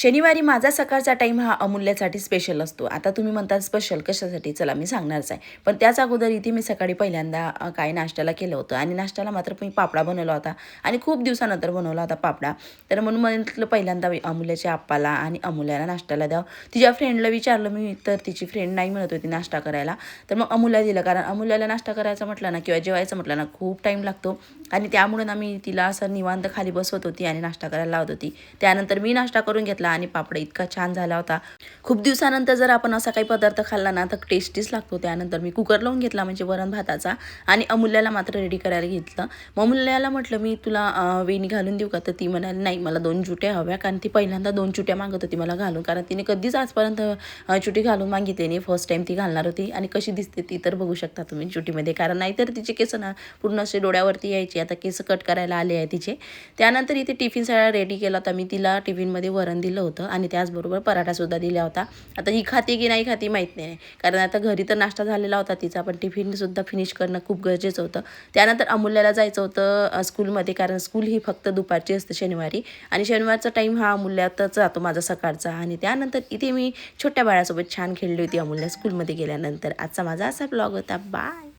शनिवारी माझा सकाळचा टाईम हा अमूल्यासाठी स्पेशल असतो. आता तुम्ही म्हणता स्पेशल कशासाठी? चला मी सांगणारच आहे. पण त्याच अगोदर इथे मी सकाळी पहिल्यांदा काय नाश्त्याला केलं होतं आणि नाश्त्याला मात्र मी पापडा बनवला होता आणि खूप दिवसानंतर बनवला होता पापडा. तर म्हणून म्हटलं पहिल्यांदा अमूल्याच्या आप्पाला आणि अमूल्याला नाश्त्याला द्यावं. तिच्या फ्रेंडला विचारलं मी, तर तिची फ्रेंड नाही म्हणत होती नाश्ता करायला. तर मग अमूल्या दिलं, कारण अमूल्याला नाश्ता करायचा म्हटलं ना किंवा जेवायचं म्हटलं ना खूप टाईम लागतो आणि त्यामुळे ना मी तिला असं निवांत खाली बसवत होती आणि नाश्ता करायला लावत होती. त्यानंतर मी नाश्ता करून घेतला आणि पापड इतका छान झाला होता. खूप दिवसानंतर जर आपण असा काही पदार्थ खाल्ला ना तर टेस्टीच लागतो. त्यानंतर मी कुकर लावून घेतला म्हणजे वरण भाताचा आणि अमूल्याला मात्र रेडी करायला घेतलं. मग अमूल्याला म्हटलं मी तुला वेणी घालून देऊ का? तर ती म्हणाली नाही मला 2 चुट्या हव्या, कारण ती पहिल्यांदा 2 चुट्या मागत होती मला घालून, कारण तिने कधीच आजपर्यंत चुटी घालून मागितली नाही. फर्स्ट टाईम ती घालणार होती आणि कशी दिसते ती तर बघू शकता तुम्ही चुटीमध्ये, कारण नाहीतर तिचे केस ना पूर्ण असे डोळ्यावरती यायचे. आता केस कट करायला आले आहे तिचे. त्यानंतर इथे टिफिन सगळा रेडी केला होता मी. तिला टिफिनमध्ये वरण दिलं होतं आणि त्याचबरोबर पराठासुद्धा दिला होता. आता ही खाते की नाही खाते माहीत नाही, कारण आता घरी तर नाश्ता झालेला होता तिचा, पण टिफिनसुद्धा फिनिश करणं खूप गरजेचं होतं. त्यानंतर अमूल्याला जायचं होतं स्कूलमध्ये, कारण स्कूल ही फक्त दुपारची असते शनिवारी आणि शनिवारचा टाईम हा अमूल्यातच जातो माझा सकाळचा. आणि त्यानंतर इथे मी छोट्या बाळासोबत छान खेळली होती अमूल्या स्कूलमध्ये गेल्यानंतर. आजचा माझा असा ब्लॉग होता. बाय.